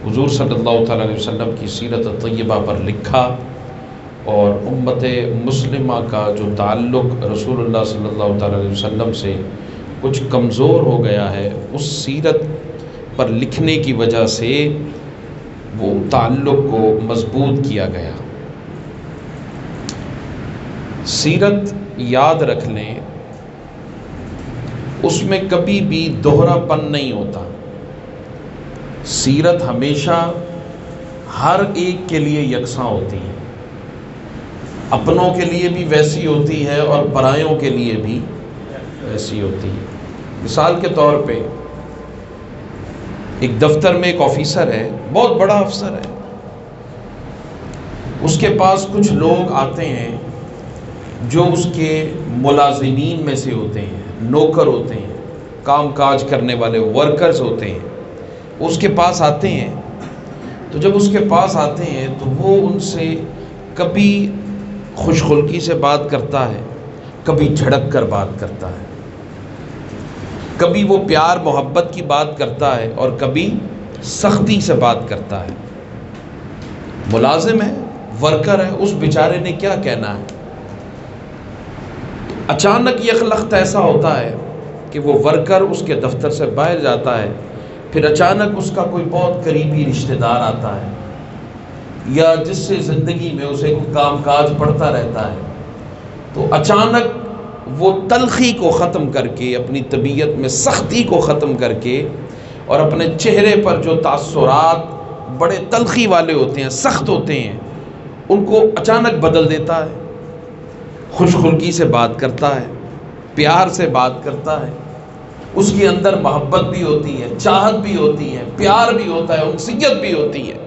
حضور صلی اللہ تعالیٰ علیہ وسلم کی سیرت طیبہ پر لکھا، اور امت مسلمہ کا جو تعلق رسول اللہ صلی اللہ تعالیٰ علیہ وسلم سے کچھ کمزور ہو گیا ہے، اس سیرت پر لکھنے کی وجہ سے وہ تعلق کو مضبوط کیا گیا۔ سیرت یاد رکھ لیں، اس میں کبھی بھی دوہرا پن نہیں ہوتا۔ سیرت ہمیشہ ہر ایک کے لیے یکساں ہوتی ہے، اپنوں کے لیے بھی ویسی ہوتی ہے اور پرایوں کے لیے بھی ویسی ہوتی ہے۔ مثال کے طور پہ ایک دفتر میں ایک آفیسر ہے، بہت بڑا افسر ہے، اس کے پاس کچھ لوگ آتے ہیں جو اس کے ملازمین میں سے ہوتے ہیں، نوکر ہوتے ہیں، کام کاج کرنے والے ورکرز ہوتے ہیں، اس کے پاس آتے ہیں۔ تو جب اس کے پاس آتے ہیں تو وہ ان سے کبھی خوش خلقی سے بات کرتا ہے، کبھی جھڑک کر بات کرتا ہے، کبھی وہ پیار محبت کی بات کرتا ہے اور کبھی سختی سے بات کرتا ہے۔ ملازم ہے، ورکر ہے، اس بیچارے نے کیا کہنا ہے؟ اچانک یک لخت ایسا ہوتا ہے کہ وہ ورکر اس کے دفتر سے باہر جاتا ہے، پھر اچانک اس کا کوئی بہت قریبی رشتہ دار آتا ہے یا جس سے زندگی میں اسے کوئی کام کاج پڑتا رہتا ہے، تو اچانک وہ تلخی کو ختم کر کے، اپنی طبیعت میں سختی کو ختم کر کے، اور اپنے چہرے پر جو تاثرات بڑے تلخی والے ہوتے ہیں، سخت ہوتے ہیں، ان کو اچانک بدل دیتا ہے۔ خوش خلقی سے بات کرتا ہے، پیار سے بات کرتا ہے، اس کے اندر محبت بھی ہوتی ہے، چاہت بھی ہوتی ہے، پیار بھی ہوتا ہے، انسیت بھی ہوتی ہے۔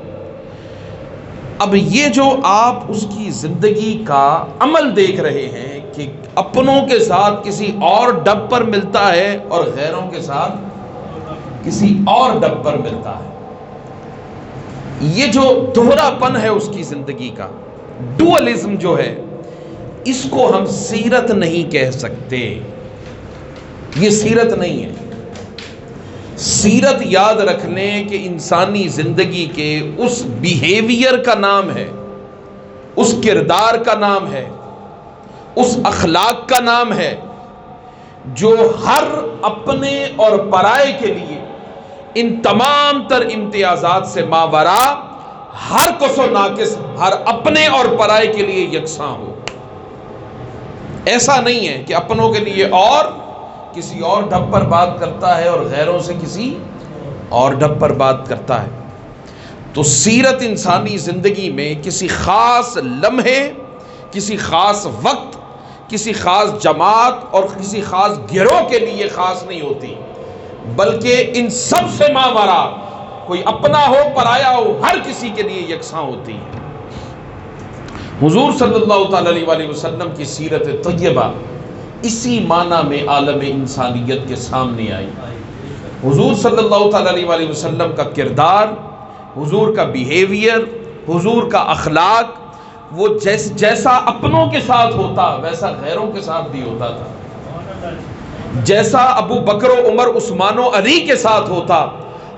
اب یہ جو آپ اس کی زندگی کا عمل دیکھ رہے ہیں کہ اپنوں کے ساتھ کسی اور ڈب پر ملتا ہے اور غیروں کے ساتھ کسی اور ڈب پر ملتا ہے، یہ جو دوہرا پن ہے اس کی زندگی کا، ڈوئلزم جو ہے، اس کو ہم سیرت نہیں کہہ سکتے، یہ سیرت نہیں ہے۔ سیرت یاد رکھ لیں کہ انسانی زندگی کے اس بیہیویئر کا نام ہے، اس کردار کا نام ہے، اس اخلاق کا نام ہے جو ہر اپنے اور پرائے کے لیے ان تمام تر امتیازات سے ماورا ہر کس و ناقص، ہر اپنے اور پرائے کے لیے یکساں ہو۔ ایسا نہیں ہے کہ اپنوں کے لیے اور کسی اور ڈھب پر بات کرتا ہے اور غیروں سے کسی اور ڈھب پر بات کرتا ہے۔ تو سیرت انسانی زندگی میں کسی خاص لمحے، کسی خاص وقت، کسی خاص جماعت اور کسی خاص گروہ کے لیے خاص نہیں ہوتی، بلکہ ان سب سے ماورا، کوئی اپنا ہو پرایا ہو، ہر کسی کے لیے یکساں ہوتی ہے۔ حضور صلی اللہ تعالی علیہ وسلم کی سیرت طیبہ اسی معنی میں عالم انسانیت کے سامنے آئی۔ حضور صلی اللہ تعالی علیہ وسلم کا کردار، حضور کا بیہیویئر، حضور کا اخلاق، وہ جیسا اپنوں کے ساتھ ہوتا ویسا غیروں کے ساتھ بھی ہوتا تھا۔ جیسا ابو بکر و عمر، عثمان و علی کے ساتھ ہوتا،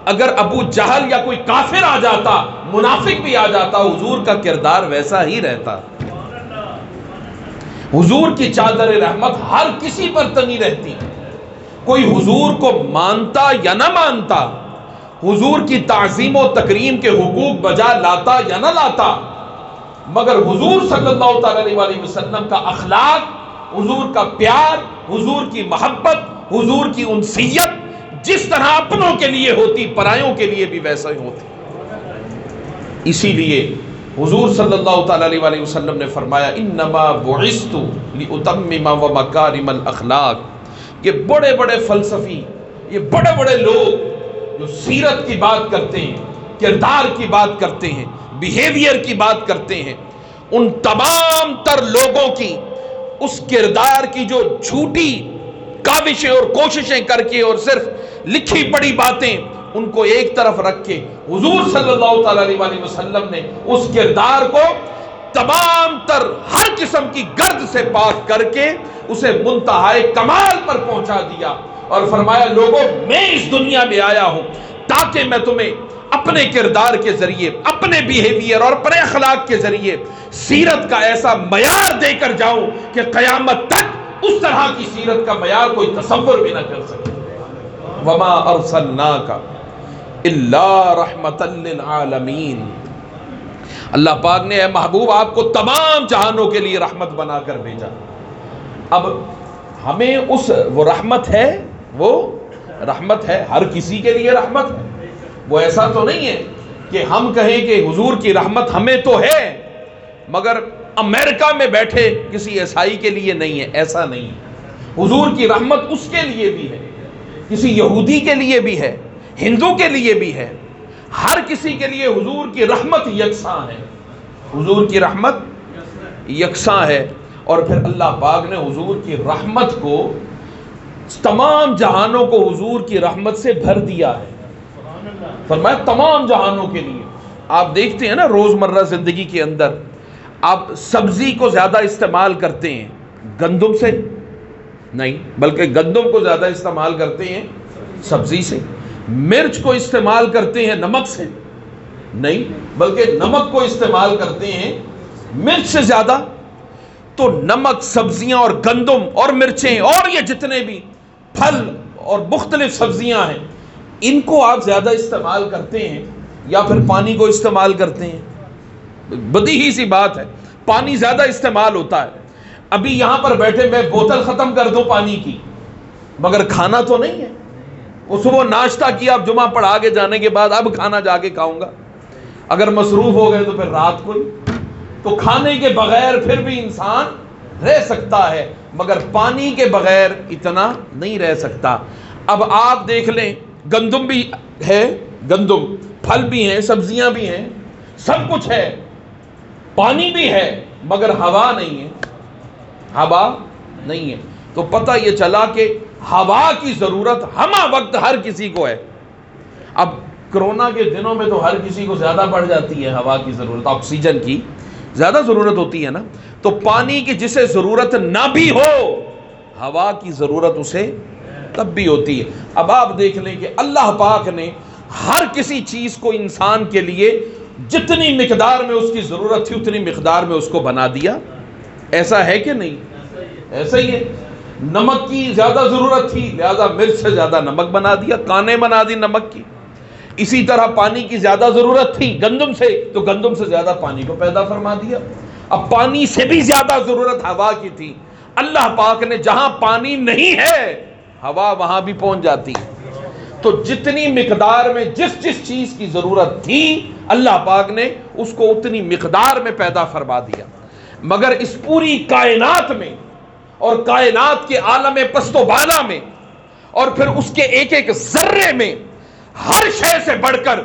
اگر ابو جہل یا کوئی کافر آ جاتا، منافق بھی آ جاتا، حضور کا کردار ویسا ہی رہتا۔ حضور کی چادر رحمت ہر کسی پر تنی رہتی، کوئی حضور کو مانتا یا نہ مانتا، حضور کی تعظیم و تکریم کے حقوق بجا لاتا یا نہ لاتا، مگر حضور صلی اللہ تعالی علیہ وسلم کا اخلاق، حضور کا پیار، حضور کی محبت، حضور کی انسیت جس طرح اپنوں کے لیے ہوتی، پرایوں کے لیے بھی ویسا ہی ہوتی۔ اسی لیے حضور صلی اللہ تعالی علیہ وسلم نے فرمایا انما بعثت لاتمم ومکارم الاخلاق۔ یہ بڑے بڑے فلسفی، یہ بڑے بڑے لوگ جو سیرت کی بات کرتے ہیں، کردار کی بات کرتے ہیں، بیہیویئر کی بات کرتے ہیں، ان تمام تر لوگوں کی اس کردار کی جو جھوٹی کاوشیں اور کوششیں کر کے اور صرف لکھی پڑی باتیں، ان کو ایک طرف رکھ کے حضور صلی اللہ تعالی علیہ وسلم نے اس کردار کو تمام تر ہر قسم کی گرد سے پاک کر کے اسے منتہائے کمال پر پہنچا دیا اور فرمایا لوگوں میں اس دنیا میں آیا ہوں تاکہ میں تمہیں اپنے کردار کے ذریعے، اپنے بیہیویئر اور اپنے اخلاق کے ذریعے سیرت کا ایسا معیار دے کر جاؤں کہ قیامت تک اس طرح کی سیرت کا معیار کوئی تصور بھی نہ کر سکے۔ وما ارسلناک الا رحمتا للعالمین، اللہ پاک نے اے محبوب آپ کو تمام جہانوں کے لیے رحمت بنا کر بھیجا۔ اب ہمیں وہ رحمت ہے، وہ رحمت ہے، ہر کسی کے لیے رحمت ہے۔ وہ ایسا تو نہیں ہے کہ ہم کہیں کہ حضور کی رحمت ہمیں تو ہے مگر امریکہ میں بیٹھے کسی عیسائی کے لیے نہیں ہے، ایسا نہیں ہے۔ حضور کی رحمت اس کے لیے بھی ہے، کسی یہودی کے لیے بھی ہے، ہندو کے لیے بھی ہے، ہر کسی کے لیے حضور کی رحمت یکساں ہے، حضور کی رحمت یکساں ہے۔ اور پھر اللہ پاک نے حضور کی رحمت کو، تمام جہانوں کو حضور کی رحمت سے بھر دیا ہے۔ فرمایا تمام جہانوں کے لیے۔ آپ دیکھتے ہیں نا روزمرہ زندگی کے اندر آپ سبزی کو زیادہ استعمال کرتے ہیں گندم سے نہیں، بلکہ گندم کو زیادہ استعمال کرتے ہیں سبزی سے۔ مرچ کو استعمال کرتے ہیں نمک سے نہیں، بلکہ نمک کو استعمال کرتے ہیں مرچ سے زیادہ۔ تو نمک، سبزیاں اور گندم اور مرچیں اور یہ جتنے بھی پھل اور مختلف سبزیاں ہیں، ان کو آپ زیادہ استعمال کرتے ہیں یا پھر پانی کو استعمال کرتے ہیں؟ بدیہی سی بات ہے، پانی زیادہ استعمال ہوتا ہے۔ ابھی یہاں پر بیٹھے میں بوتل ختم کر دوں پانی کی، مگر کھانا تو نہیں ہے۔ وہ صبح ناشتہ کیا، اب جمعہ پڑھا کے جانے کے بعد اب کھانا جا کے کھاؤں گا، اگر مصروف ہو گئے تو پھر رات کو ہی۔ تو کھانے کے بغیر پھر بھی انسان رہ سکتا ہے، مگر پانی کے بغیر اتنا نہیں رہ سکتا۔ اب آپ دیکھ لیں، گندم بھی ہے، گندم، پھل بھی ہیں، سبزیاں بھی ہیں، سب کچھ ہے، پانی بھی ہے، مگر ہوا نہیں ہے، ہوا نہیں ہے۔ تو پتہ یہ چلا کہ ہوا کی ضرورت ہمہ وقت ہر کسی کو ہے۔ اب کرونا کے دنوں میں تو ہر کسی کو زیادہ بڑھ جاتی ہے ہوا کی ضرورت، آکسیجن کی زیادہ ضرورت ہوتی ہے نا۔ تو پانی کی جسے ضرورت نہ بھی ہو، ہوا کی ضرورت اسے تب بھی ہوتی ہے۔ اب آپ دیکھ لیں کہ اللہ پاک نے ہر کسی چیز کو انسان کے لیے جتنی مقدار میں اس کی ضرورت تھی اتنی مقدار میں اس کو بنا دیا۔ ایسا ہے کہ نہیں؟ ایسا ہی ہے۔ نمک کی زیادہ ضرورت تھی لہذا مرچ سے زیادہ نمک بنا دیا، کانے بنا دی نمک کی۔ اسی طرح پانی کی زیادہ ضرورت تھی گندم سے تو گندم سے زیادہ پانی کو پیدا فرما دیا۔ اب پانی سے بھی زیادہ ضرورت ہوا کی تھی، اللہ پاک نے جہاں پانی نہیں ہے ہوا وہاں بھی پہنچ جاتی ہے۔ تو جتنی مقدار میں جس چیز کی ضرورت تھی اللہ پاک نے اس کو اتنی مقدار میں پیدا فرما دیا۔ مگر اس پوری کائنات میں اور کائنات کے عالم پست و بالا میں اور پھر اس کے ایک ایک ذرے میں ہر شے سے بڑھ کر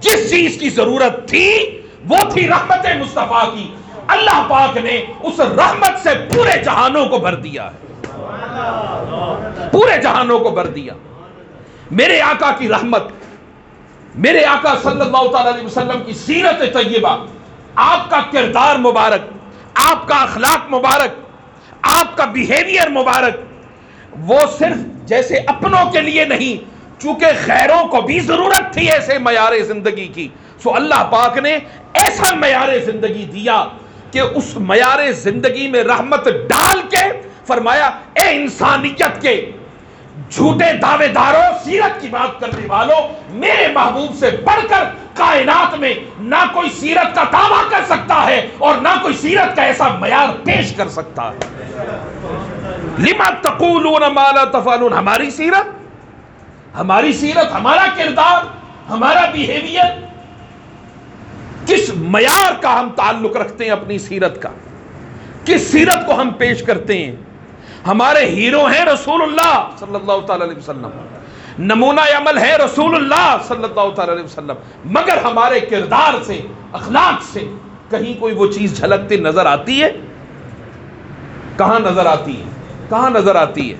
جس چیز کی ضرورت تھی وہ تھی رحمت مصطفیٰ کی۔ اللہ پاک نے اس رحمت سے پورے جہانوں کو بھر دیا ہے، پورے جہانوں کو بھر دیا۔ میرے آقا کی رحمت، میرے آقا صلی اللہ تعالی علیہ وسلم کی سیرت طیبہ، آپ کا کردار مبارک، آپ کا اخلاق مبارک، آپ کا بیہیویئر مبارک، وہ صرف جیسے اپنوں کے لیے نہیں چونکہ غیروں کو بھی ضرورت تھی ایسے معیار زندگی کی، سو اللہ پاک نے ایسا معیار زندگی دیا کہ اس معیار زندگی میں رحمت ڈال کے فرمایا اے انسانیت کے جھوٹے دعوے داروں، سیرت کی بات کرنے والوں، میرے محبوب سے بڑھ کر کائنات میں نہ کوئی سیرت کا دعویٰ کر سکتا ہے اور نہ کوئی سیرت کا ایسا معیار پیش کر سکتا ہے۔ لما تقولون ما لا تفعلون، ہماری سیرت، ہمارا کردار، ہمارا بیہیویئر، کس معیار کا ہم تعلق رکھتے ہیں اپنی سیرت کا، کس سیرت کو ہم پیش کرتے ہیں۔ ہمارے ہیرو ہیں رسول اللہ صلی اللہ تعالی علیہ وسلم، نمونہ عمل ہے رسول اللہ صلی اللہ تعالی علیہ وسلم، مگر ہمارے کردار سے، اخلاق سے کہیں کوئی وہ چیز جھلکتی نظر آتی ہے؟ کہاں نظر آتی ہے؟ کہاں نظر آتی ہے؟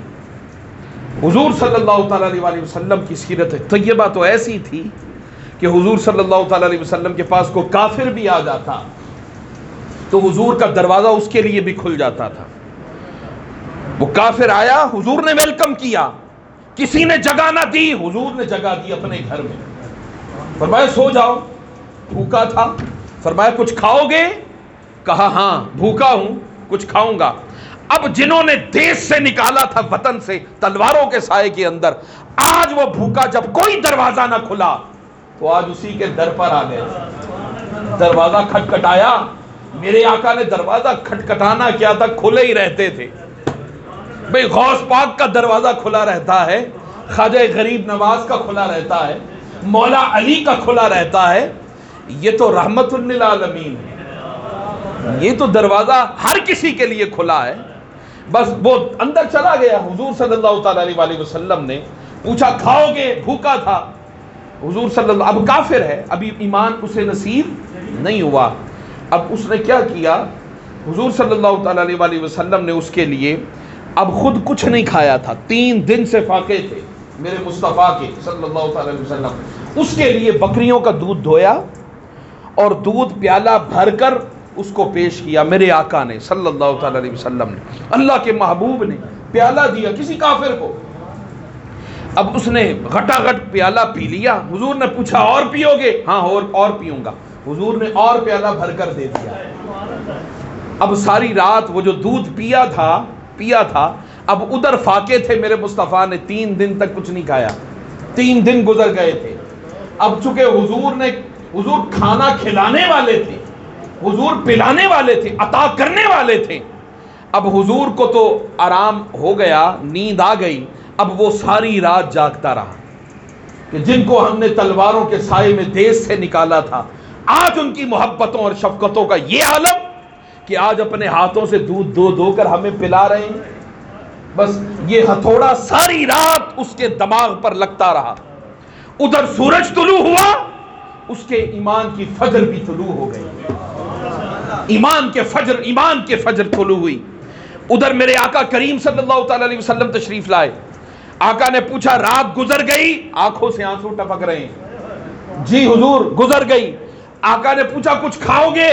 حضور صلی اللہ تعالی علیہ وسلم کی سیرت طیبہ تو ایسی تھی کہ حضور صلی اللہ تعالی علیہ وسلم کے پاس کوئی کافر بھی آ جاتا تو حضور کا دروازہ اس کے لیے بھی کھل جاتا تھا۔ وہ کافر آیا، حضور نے ویلکم کیا، کسی نے جگہ نہ دی، حضور نے جگہ دی اپنے گھر میں۔ فرمایا سو جاؤ، بھوکا تھا۔ فرمایا کچھ کھاؤ گے؟ کہا ہاں بھوکا ہوں، کچھ کھاؤں گا۔ اب جنہوں نے دیش سے نکالا تھا وطن سے تلواروں کے سائے کے اندر، آج وہ بھوکا جب کوئی دروازہ نہ کھلا تو آج اسی کے در پر آ گئے۔ دروازہ کھٹکھٹایا، میرے آقا نے دروازہ کھٹکھٹانا کیا تھا، کھلے ہی رہتے تھے۔ بھئی غوث پاک کا دروازہ کھلا رہتا ہے، خواجہ غریب نواز کا کھلا رہتا ہے، مولا علی کا کھلا رہتا ہے، یہ تو رحمت للعالمین ہے، یہ تو دروازہ ہر کسی کے لیے کھلا ہے۔ بس وہ اندر چلا گیا، حضور صلی اللہ تعالیٰ علیہ وسلم نے پوچھا کھاؤ گے؟ بھوکا تھا۔ حضور صلی اللہ، اب کافر ہے، ابھی ایمان اسے نصیب نہیں ہوا۔ اب اس نے کیا کیا، حضور صلی اللہ تعالیٰ علیہ وسلم نے اس کے لیے اب خود کچھ نہیں کھایا تھا، 3 دن سے فاقے تھے میرے مصطفیٰ کے صلی اللہ تعالیٰ علیہ وسلم، اس کے لیے بکریوں کا دودھ دھویا اور دودھ پیالہ بھر کر اس کو پیش کیا میرے آقا نے صلی اللہ تعالیٰ علیہ وسلم نے، اللہ کے محبوب نے پیالہ دیا کسی کافر کو۔ اب اس نے گھٹا گھٹ پیالہ پی لیا۔ حضور نے پوچھا اور پیو گے؟ ہاں اور پیوں گا۔ حضور نے اور پیالہ بھر کر دے دیا۔ اب ساری رات وہ جو دودھ پیا تھا، اب ادھر فاقے تھے میرے مصطفیٰ نے، 3 دن تک کچھ نہیں کھایا، 3 دن گزر گئے تھے۔ اب چونکہ حضور کھانا کھلانے والے تھے، حضور پلانے والے تھے، عطا کرنے والے تھے، اب حضور کو تو آرام ہو گیا، نیند آ گئی۔ اب وہ ساری رات جاگتا رہا کہ جن کو ہم نے تلواروں کے سائے میں دیس سے نکالا تھا، آج ان کی محبتوں اور شفقتوں کا یہ عالم کہ آج اپنے ہاتھوں سے دودھ دو کر ہمیں پلا رہے ہیں۔ بس یہ ہتھوڑا ساری رات اس کے دماغ پر لگتا رہا۔ ادھر سورج طلوع ہوا، اس کے ایمان کی فجر بھی طلوع ہو گئی، ایمان کے فجر طلوع ہوئی۔ ادھر میرے آقا کریم صلی اللہ تعالی علیہ وسلم تشریف لائے۔ آقا نے پوچھا رات گزر گئی؟ آنکھوں سے آنسو ٹپک رہے ہیں، جی حضور گزر گئی۔ آقا نے پوچھا کچھ کھاؤ گے؟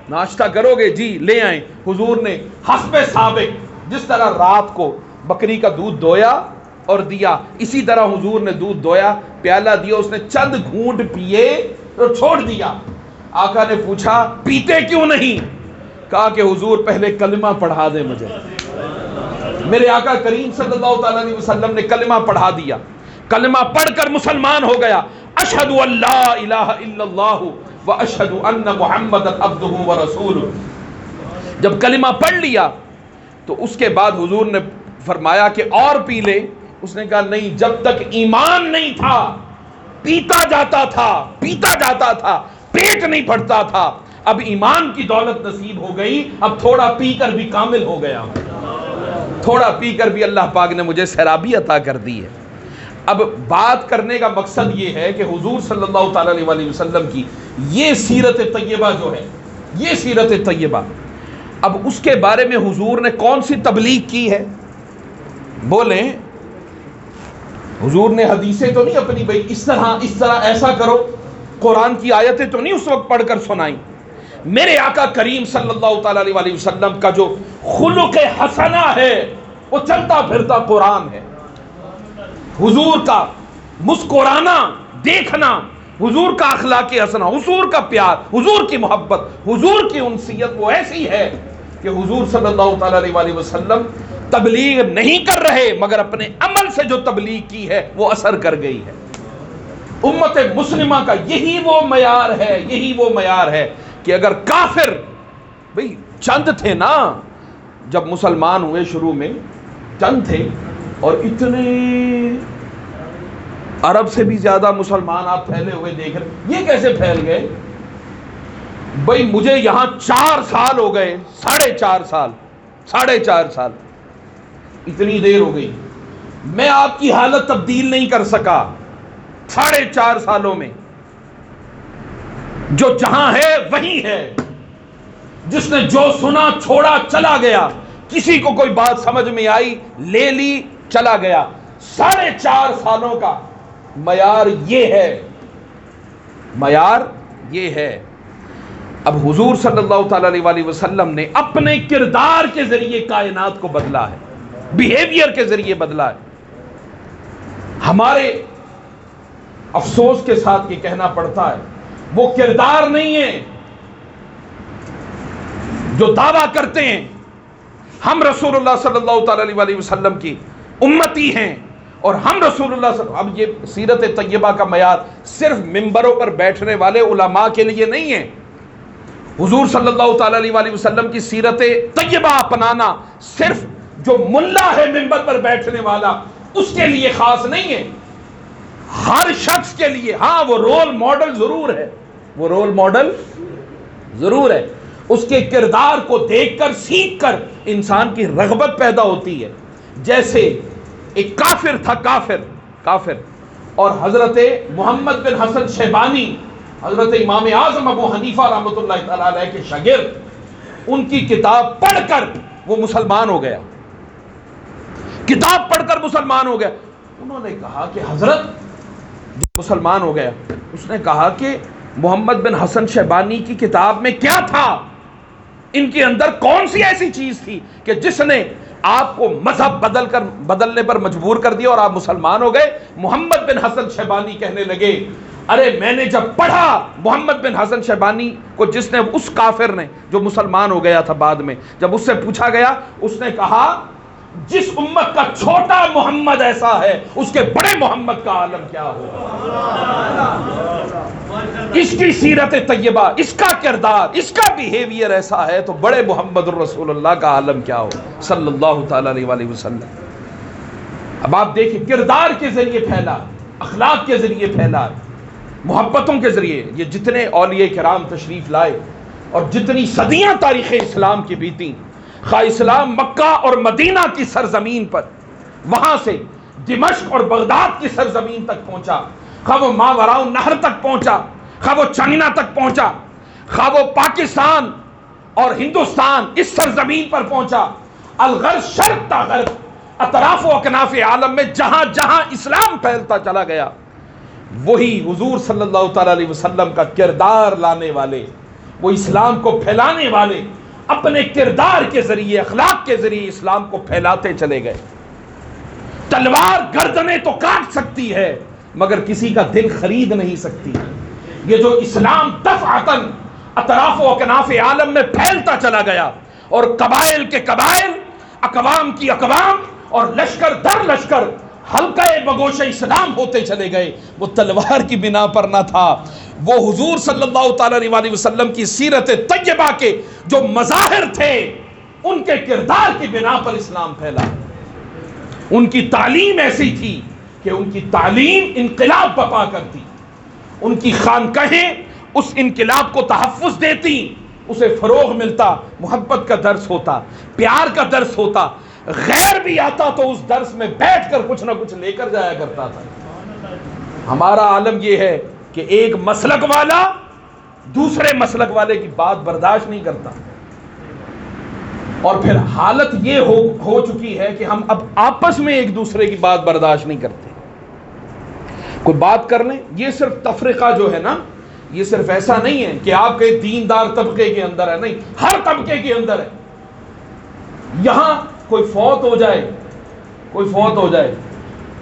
ناشتہ کرو گے؟ جی لے آئیں۔ حضور نے حسب سابق جس طرح رات کو بکری کا دودھ دویا اور دیا، اسی طرح حضور نے دودھ دویا، پیالہ دیا، اس نے چند گھونٹ پیے اور چھوڑ دیا۔ آقا نے پوچھا پیتے کیوں نہیں؟ کہا کہ حضور پہلے کلمہ پڑھا دے مجھے۔ میرے آقا کریم صلی اللہ تعالیٰ علیہ وسلم نے کلمہ پڑھا دیا، کلمہ پڑھ کر مسلمان ہو گیا۔ اشہد ان لا الہ الا اللہ واشہد ان محمد عبدہ ورسولہ۔ جب کلمہ پڑھ لیا تو اس کے بعد حضور نے فرمایا کہ اور پی لے۔ اس نے کہا نہیں، جب تک ایمان نہیں تھا پیتا جاتا تھا، پیٹ نہیں پھٹتا تھا۔ اب ایمان کی دولت نصیب ہو گئی، اب تھوڑا پی کر بھی کامل ہو گیا، تھوڑا پی کر بھی اللہ پاک نے مجھے سیرابی عطا کر دی ہے۔ اب بات کرنے کا مقصد یہ ہے کہ حضور صلی اللہ تعالیٰ علیہ وسلم کی یہ سیرت طیبہ جو ہے، یہ سیرت طیبہ، اب اس کے بارے میں حضور نے کون سی تبلیغ کی ہے؟ بولیں، حضور نے حدیثیں تو نہیں اپنی بھائی اس طرح ایسا کرو، قرآن کی آیتیں تو نہیں اس وقت پڑھ کر سنائیں۔ میرے آقا کریم صلی اللہ تعالیٰ علیہ وسلم کا جو خلق حسنہ ہے وہ چلتا پھرتا قرآن ہے۔ حضور کا مسکرانا، دیکھنا، حضور کا اخلاق حسنہ، حضور کا پیار، حضور کی محبت، حضور کی انسیت وہ ایسی ہے کہ حضور صلی اللہ تعالیٰ علیہ وسلم تبلیغ نہیں کر رہے مگر اپنے عمل سے جو تبلیغ کی ہے وہ اثر کر گئی ہے۔ امت مسلمہ کا یہی وہ معیار ہے کہ اگر کافر، بھئی چند تھے نا جب مسلمان ہوئے، شروع میں چند تھے، اور اتنے عرب سے بھی زیادہ مسلمان آپ پھیلے ہوئے دیکھ رہے، یہ کیسے پھیل گئے؟ بھئی مجھے یہاں 4 سال ہو گئے، 4.5 سال، اتنی دیر ہو گئی، میں آپ کی حالت تبدیل نہیں کر سکا 4.5 سالوں میں۔ جو جہاں ہے وہیں ہے، جس نے جو سنا چھوڑا چلا گیا، کسی کو کوئی بات سمجھ میں آئی لے لی چلا گیا۔ 4.5 سالوں کا معیار یہ ہے۔ اب حضور صلی اللہ تعالیٰ علیہ وسلم نے اپنے کردار کے ذریعے کائنات کو بدلا ہے، بیہیویئر کے ذریعے بدلا ہے۔ ہمارے افسوس کے ساتھ یہ کہنا پڑتا ہے وہ کردار نہیں ہے جو دعویٰ کرتے ہیں ہم رسول اللہ صلی اللہ تعالی علیہ وسلم کی امتی ہیں اور ہم رسول اللہ صلی اللہ علیہ وسلم. اب یہ سیرت طیبہ کا معیار صرف ممبروں پر بیٹھنے والے علماء کے لیے نہیں ہے. حضور صلی اللہ تعالی علیہ وسلم کی سیرت طیبہ اپنانا صرف جو ملا ہے ممبر پر بیٹھنے والا اس کے لیے خاص نہیں ہے، ہر شخص کے لیے. ہاں وہ رول ماڈل ضرور ہے، وہ رول ماڈل ضرور ہے. اس کے کردار کو دیکھ کر سیکھ کر انسان کی رغبت پیدا ہوتی ہے. جیسے ایک کافر تھا، کافر اور حضرت محمد بن حسن شیبانی حضرت امام اعظم ابو حنیفہ رحمۃ اللہ تعالی علیہ کے شاگرد، ان کی کتاب پڑھ کر وہ مسلمان ہو گیا. کتاب پڑھ کر مسلمان ہو گیا. انہوں نے کہا کہ حضرت مسلمان ہو گیا، اس نے کہا کہ محمد بن حسن شیبانی کی کتاب میں کیا تھا، ان کے اندر کون سی ایسی چیز تھی کہ جس نے آپ کو مذہب بدلنے پر مجبور کر دیا اور آپ مسلمان ہو گئے. محمد بن حسن شیبانی کہنے لگے ارے میں نے جب پڑھا محمد بن حسن شیبانی کو، جس نے اس کافر نے جو مسلمان ہو گیا تھا بعد میں، جب اس سے پوچھا گیا اس نے کہا جس امت کا چھوٹا محمد ایسا ہے اس کے بڑے محمد کا عالم کیا ہوگا. اس کی سیرت طیبہ، اس کا کردار، اس کا بیہیویئر ایسا ہے تو بڑے محمد الرسول اللہ کا عالم کیا ہو صلی اللہ تعالی علیہ وسلم. اب آپ دیکھیں کردار کے ذریعے پھیلا، اخلاق کے ذریعے پھیلا، محبتوں کے ذریعے. یہ جتنے اولیاء کرام تشریف لائے اور جتنی صدیاں تاریخ اسلام کی بیتیں، خواہ اسلام مکہ اور مدینہ کی سرزمین پر، وہاں سے دمشق اور بغداد کی سرزمین تک پہنچا، خواہ وہ ماوراء النہر تک پہنچا، خواہ وہ چائنا تک پہنچا، خواہ وہ پاکستان اور ہندوستان اس سرزمین پر پہنچا، الغرب شرق تا غرب، اطراف و اکناف عالم میں جہاں جہاں اسلام پھیلتا چلا گیا، وہی حضور صلی اللہ تعالی علیہ وسلم کا کردار لانے والے، وہ اسلام کو پھیلانے والے اپنے کردار کے ذریعے، اخلاق کے ذریعے اسلام کو پھیلاتے چلے گئے. تلوار گردنیں تو کاٹ سکتی ہے مگر کسی کا دل خرید نہیں سکتی. یہ جو اسلام دفعتاً اطراف و اکناف عالم میں پھیلتا چلا گیا اور قبائل کے قبائل، اقوام کی اقوام اور لشکر در لشکر حلقہ بگوش اسلام ہوتے چلے گئے، وہ تلوار کی بنا پر نہ تھا، وہ حضور صلی اللہ تعالی علیہ وسلم کی سیرت طیبہ کے جو مظاہر تھے ان کے کردار کی بنا پر اسلام پھیلا. ان کی تعلیم ایسی تھی کہ ان کی تعلیم انقلاب بپا کرتی، ان کی خانقاہیں اس انقلاب کو تحفظ دیتی، اسے فروغ ملتا، محبت کا درس ہوتا، پیار کا درس ہوتا، غیر بھی آتا تو اس درس میں بیٹھ کر کچھ نہ کچھ لے کر جایا کرتا تھا. ہمارا عالم یہ ہے کہ ایک مسلک والا دوسرے مسلک والے کی بات برداشت نہیں کرتا، اور پھر حالت یہ ہو چکی ہے کہ ہم اب آپس میں ایک دوسرے کی بات برداشت نہیں کرتے. کوئی بات کر لیں، یہ صرف تفرقہ جو ہے نا، یہ صرف ایسا نہیں ہے کہ آپ کے دیندار طبقے کے اندر ہے، نہیں، ہر طبقے کے اندر ہے. یہاں کوئی فوت ہو جائے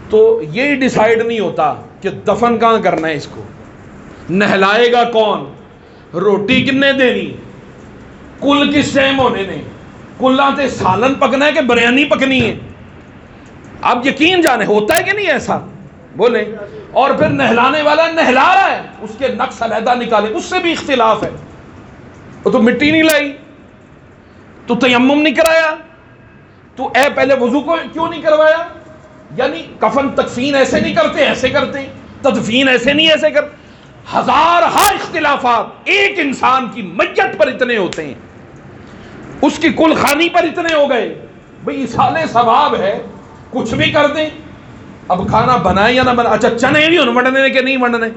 تو یہ ڈیسائیڈ نہیں ہوتا کہ دفن کہاں کرنا ہے، اس کو نہلائے گا کون، روٹی کنے دینی، کل کس ٹائم ہونے نے، کلاں تے سالن پکنا ہے کہ بریانی پکنی ہے. اب یقین جانے ہوتا ہے کہ نہیں ایسا، بولیں. اور پھر نہلانے والا نہلا رہا ہے، اس کے نقص علیحدہ نکالے، اس سے بھی اختلاف ہے. وہ تو مٹی نہیں لائی، تو تیمم نہیں کرایا، تو اے پہلے وضو کو کیوں نہیں کروایا، یعنی کفن تکفین ایسے نہیں کرتے، ایسے کرتے، تدفین ایسے نہیں، ایسے کرتے. ہزارہ اختلافات ایک انسان کی میت پر اتنے ہوتے ہیں، اس کی کل خانی پر اتنے ہو گئے. بھئی اصال ثواب ہے، کچھ بھی کر دیں. اب کھانا بنائے یا نہ بنائے، اچھا چنے بھی ہوں منڈنے کہ نہیں منڈنے،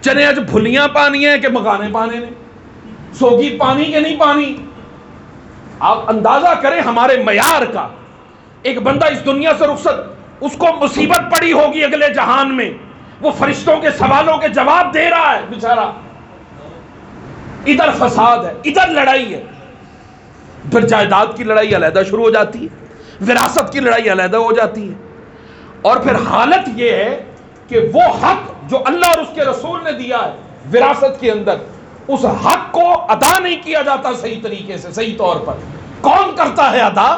چنے اچھا بھلیاں پانی ہیں کہ مکانے پانے نے، سوگی پانی کہ نہیں پانی. آپ اندازہ کریں ہمارے معیار کا. ایک بندہ اس دنیا سے رخصت، اس کو مصیبت پڑی ہوگی اگلے جہان میں، وہ فرشتوں کے سوالوں کے جواب دے رہا ہے بیچارہ. ادھر فساد ہے، ادھر لڑائی ہے، پھر جائیداد کی لڑائی علیحدہ شروع ہو جاتی ہے، وراثت کی لڑائی علیحدہ ہو جاتی ہے. اور پھر حالت یہ ہے کہ وہ حق جو اللہ اور اس کے رسول نے دیا ہے وراثت کے اندر، اس حق کو ادا نہیں کیا جاتا صحیح طریقے سے، صحیح طور پر۔ کون کرتا ہے ادا؟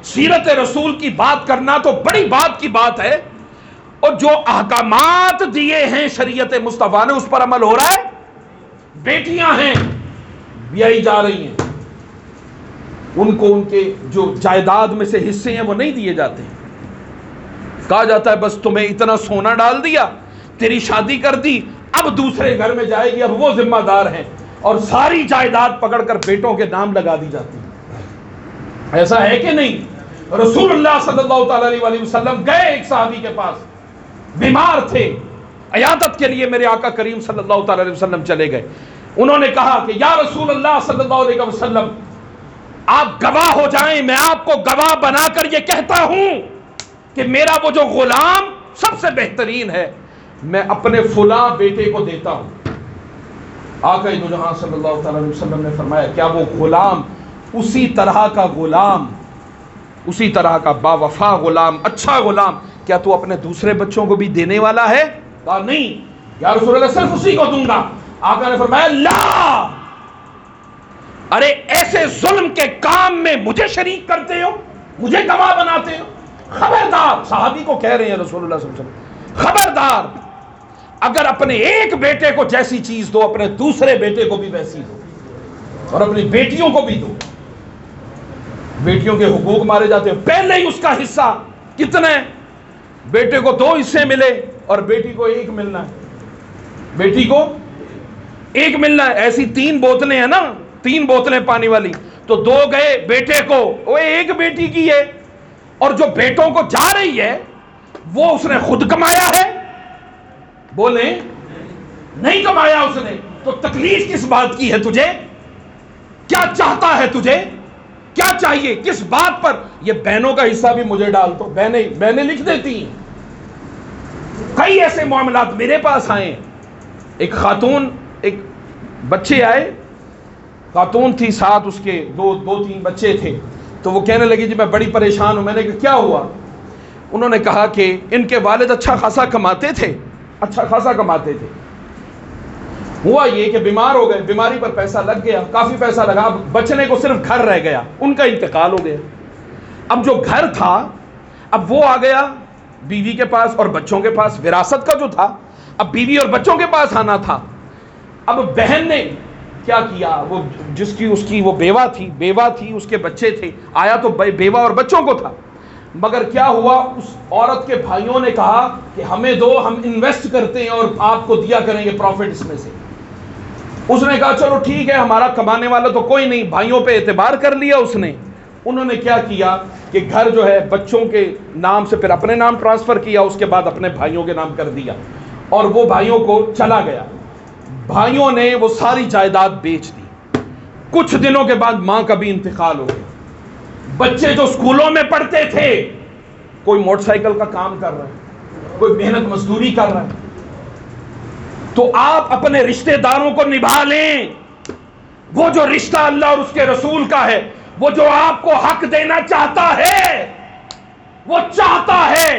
سیرت رسول کی بات کرنا تو بڑی بات کی بات ہے، اور جو احکامات دیے ہیں شریعت مصطفیٰ نے اس پر عمل ہو رہا ہے۔ بیٹیاں ہیں بیائی جا رہی ہیں، ان کو ان کے جو جائیداد میں سے حصے ہیں وہ نہیں دیے جاتے، کہا جاتا ہے بس تمہیں اتنا سونا ڈال دیا، تیری شادی کر دی، اب دوسرے گھر میں جائے گی، اب وہ ذمہ دار ہیں، اور ساری جائیداد پکڑ کر بیٹوں کے نام لگا دی جاتی ہے۔ ایسا ہے کہ نہیں؟ رسول اللہ صلی اللہ تعالی علیہ وسلم گئے ایک صحابی کے پاس، بیمار تھے، عیادت کے لیے میرے آقا کریم صلی اللہ تعالی علیہ وسلم چلے گئے۔ انہوں نے کہا کہ یا رسول اللہ صلی اللہ علیہ وسلم، آپ گواہ ہو جائیں، میں آپ کو گواہ بنا کر یہ کہتا ہوں کہ میرا وہ جو غلام سب سے بہترین ہے، میں اپنے فلاں بیٹے کو دیتا ہوں۔ آقا دو جہاں صلی اللہ تعالی علیہ وسلم نے فرمایا کیا وہ غلام اسی طرح کا غلام، اسی طرح کا با وفا غلام، اچھا غلام، کیا تو اپنے دوسرے بچوں کو بھی دینے والا ہے؟ کہا نہیں یا رسول اللہ، صرف اسی کو دوں گا۔ آقا نے فرمایا لا، ارے ایسے ظلم کے کام میں مجھے شریک کرتے ہو، مجھے گواہ بناتے ہو؟ خبردار، صحابی کو کہہ رہے ہیں رسول اللہ صلی اللہ علیہ وسلم، خبردار، اگر اپنے ایک بیٹے کو جیسی چیز دو، اپنے دوسرے بیٹے کو بھی ویسی دو، اور اپنی بیٹیوں کو بھی دو۔ بیٹیوں کے حقوق مارے جاتے ہیں، پہلے ہی اس کا حصہ کتنا ہے؟ بیٹے کو 2 حصے ملے اور بیٹی کو 1 ملنا ہے، بیٹی کو 1 ملنا ہے۔ ایسی 3 بوتلیں ہیں نا، 3 بوتلیں پانی والی، تو 2 گئے بیٹے کو، وہ 1 بیٹی کی ہے، اور جو بیٹوں کو جا رہی ہے وہ اس نے خود کمایا ہے؟ بولیں نہیں کمایا اس نے، تو تکلیف کس بات کی ہے تجھے؟ کیا چاہتا ہے تجھے؟ کیا چاہیے؟ کس بات پر؟ یہ بہنوں کا حصہ بھی مجھے ڈال دو، بہنیں لکھ دیتی ہیں۔ کئی ایسے معاملات میرے پاس آئے، ایک خاتون، ایک بچے آئے، خاتون تھی، ساتھ اس کے 2-3 بچے تھے، تو وہ کہنے لگی جی میں بڑی پریشان ہوں۔ میں نے کہا کیا ہوا؟ انہوں نے کہا کہ ان کے والد اچھا خاصا کماتے تھے، ہوا یہ کہ بیمار ہو گئے، بیماری پر پیسہ لگ گیا، کافی پیسہ لگا، اب بچنے کو صرف گھر رہ گیا، ان کا انتقال ہو گیا۔ اب جو گھر تھا اب وہ آ گیا بیوی کے پاس اور بچوں کے پاس، وراثت کا جو تھا اب بیوی اور بچوں کے پاس آنا تھا۔ اب بہن نے کیا کیا، وہ جس کی اس کی وہ بیوہ تھی، اس کے بچے تھے، آیا تو بیوہ اور بچوں کو تھا، مگر کیا ہوا، اس عورت کے بھائیوں نے کہا کہ ہمیں دو، ہم انویسٹ کرتے ہیں اور آپ کو دیا کریں گے پروفٹ اس میں سے۔ اس نے کہا چلو ٹھیک ہے، ہمارا کمانے والا تو کوئی نہیں، بھائیوں پہ اعتبار کر لیا اس نے۔ انہوں نے کیا کیا کہ گھر جو ہے بچوں کے نام سے پھر اپنے نام ٹرانسفر کیا، اس کے بعد اپنے بھائیوں کے نام کر دیا، اور وہ بھائیوں کو چلا گیا۔ بھائیوں نے وہ ساری جائیداد بیچ دی۔ کچھ دنوں کے بعد ماں کا بھی انتقال ہو گیا۔ بچے جو اسکولوں میں پڑھتے تھے، کوئی موٹر سائیکل کا کام کر رہا ہے، کوئی محنت مزدوری کر رہا ہے۔ تو آپ اپنے رشتہ داروں کو نبھا لیں، وہ جو رشتہ اللہ اور اس کے رسول کا ہے، وہ جو آپ کو حق دینا چاہتا ہے، وہ چاہتا ہے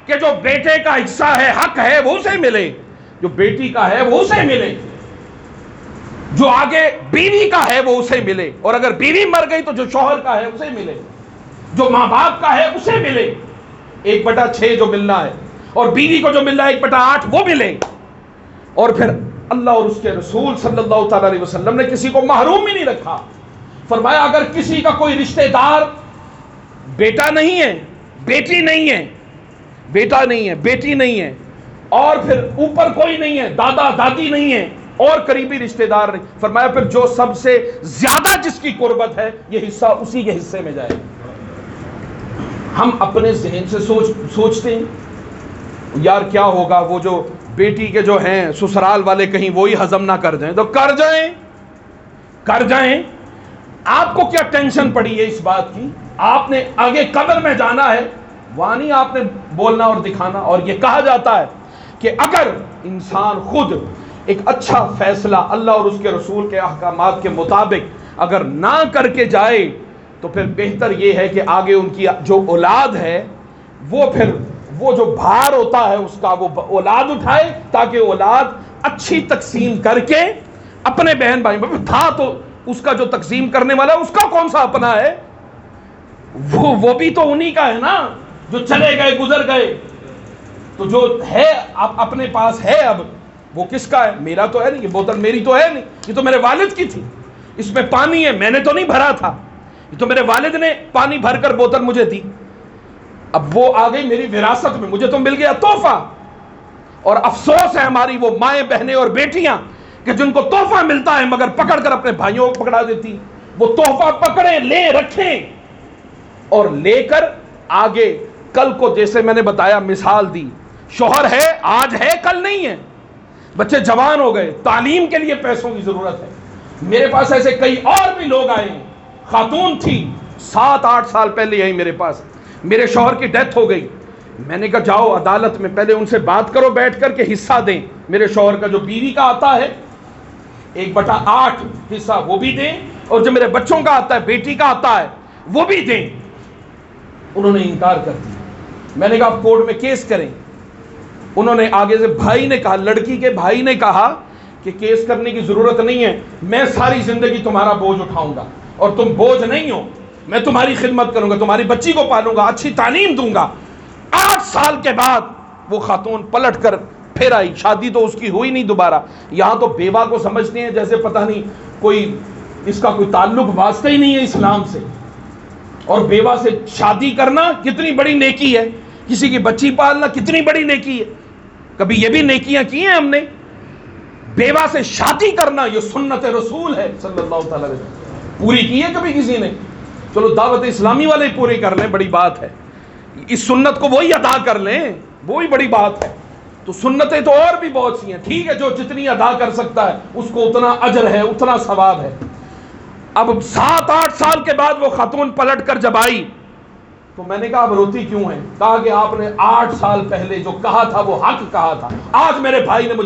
کہ جو بیٹے کا حصہ ہے، حق ہے، وہ اسے ملے، جو بیٹی کا ہے وہ اسے ملے، جو آگے بیوی کا ہے وہ اسے ملے، اور اگر بیوی مر گئی تو جو شوہر کا ہے اسے ملے، جو ماں باپ کا ہے اسے ملے 1/6 جو ملنا ہے، اور بیوی کو جو مل رہا ہے 1/8 وہ ملے۔ اور پھر اللہ اور اس کے رسول صلی اللہ تعالی علیہ وسلم نے کسی کو محروم ہی نہیں رکھا۔ فرمایا اگر کسی کا کوئی رشتہ دار بیٹا نہیں ہے، بیٹی نہیں ہے، بیٹا نہیں ہے، بیٹی نہیں ہے، اور پھر اوپر کوئی نہیں ہے، دادا دادی نہیں ہے، اور قریبی رشتہ دار نہیں، فرمایا پھر جو سب سے زیادہ جس کی قربت ہے یہ حصہ اسی کے حصے میں جائے۔ ہم اپنے ذہن سے سوچتے ہیں یار کیا ہوگا، وہ جو بیٹی کے جو ہیں سسرال والے کہیں وہی ہضم نہ کر جائیں، تو کر جائیں۔ آپ کو کیا ٹینشن پڑی ہے اس بات کی؟ آپ نے آگے قبر میں جانا ہے، وہاں نہیں آپ نے بولنا اور دکھانا۔ اور یہ کہا جاتا ہے کہ اگر انسان خود ایک اچھا فیصلہ اللہ اور اس کے رسول کے احکامات کے مطابق اگر نہ کر کے جائے تو پھر بہتر یہ ہے کہ آگے ان کی جو اولاد ہے وہ پھر وہ جو بھار ہوتا ہے اس کا وہ اولاد اٹھائے تاکہ اولاد اچھی تقسیم کر کے اپنے بہن بھائی میں تھا تو اس کا جو تقسیم کرنے والا ہے اس کا کون سا اپنا ہے؟ وہ بھی تو انہی کا ہے نا جو چلے گئے گزر گئے. تو جو ہے اپنے پاس ہے اب وہ کس کا ہے؟ میرا تو ہے نہیں. یہ بوتل میری تو ہے نہیں, یہ تو میرے والد کی تھی. اس میں پانی ہے, میں نے تو نہیں بھرا تھا, یہ تو میرے والد نے پانی بھر کر بوتل مجھے دی. اب وہ آ گئی میری وراثت میں, مجھے تو مل گیا تحفہ. اور افسوس ہے ہماری وہ مائیں بہنیں اور بیٹیاں کہ جن کو تحفہ ملتا ہے مگر پکڑ کر اپنے بھائیوں کو پکڑا دیتی. وہ تحفہ پکڑیں, لے رکھیں اور لے کر آگے کل کو, جیسے میں نے بتایا مثال دی, شوہر ہے آج ہے کل نہیں ہے, بچے جوان ہو گئے, تعلیم کے لیے پیسوں کی ضرورت ہے. میرے پاس ایسے کئی اور بھی لوگ آئے ہیں. خاتون تھی 7-8 سال پہلے یہی میرے پاس, میرے شوہر کی ڈیتھ ہو گئی. میں نے کہا جاؤ عدالت میں پہلے ان سے بات کرو بیٹھ کر کے حصہ دیں. میرے شوہر کا جو بیوی کا آتا ہے 1/8 حصہ وہ بھی دیں, اور جو میرے بچوں کا آتا ہے, بیٹی کا آتا ہے, وہ بھی دیں. انہوں نے انکار کر دیا. میں نے کہا آپ کورٹ میں کیس کریں. انہوں نے آگے سے بھائی نے کہا, لڑکی کے بھائی نے کہا کہ کیس کرنے کی ضرورت نہیں ہے, میں ساری زندگی تمہارا بوجھ اٹھاؤں گا اور تم بوجھ نہیں ہو, میں تمہاری خدمت کروں گا, تمہاری بچی کو پالوں گا, اچھی تعلیم دوں گا. 8 سال کے بعد وہ خاتون پلٹ کر پھر آئی. شادی تو اس کی ہوئی نہیں دوبارہ. یہاں تو بیوہ کو سمجھتے ہیں جیسے پتہ نہیں کوئی اس کا کوئی تعلق واسطہ ہی نہیں ہے اسلام سے. اور بیوہ سے شادی کرنا کتنی بڑی نیکی ہے, کسی کی بچی پالنا کتنی بڑی نیکی ہے. کبھی یہ بھی نیکیاں کی ہیں ہم نے. بیوہ سے شادی کرنا یہ سنت رسول ہے صلی اللہ تعالی علیہ وسلم. پوری کی ہے کبھی کسی نے؟ چلو دعوت اسلامی والے پوری کر لیں, بڑی بات ہے. اس سنت کو وہی ادا کر لیں, وہی بڑی بات ہے. تو سنتیں تو اور بھی بہت سی ہیں, ٹھیک ہے, جو جتنی ادا کر سکتا ہے اس کو اتنا اجر ہے, اتنا ثواب ہے. اب 7-8 سال کے بعد وہ خاتون پلٹ کر جب آئی تو میں نے کہا اب روتی کیوں ہے؟ کہا کہ آپ نے 8 سال پہلے جو کہا تھا وہ حق کہا تھا. آج میرے بھائی نے مجھے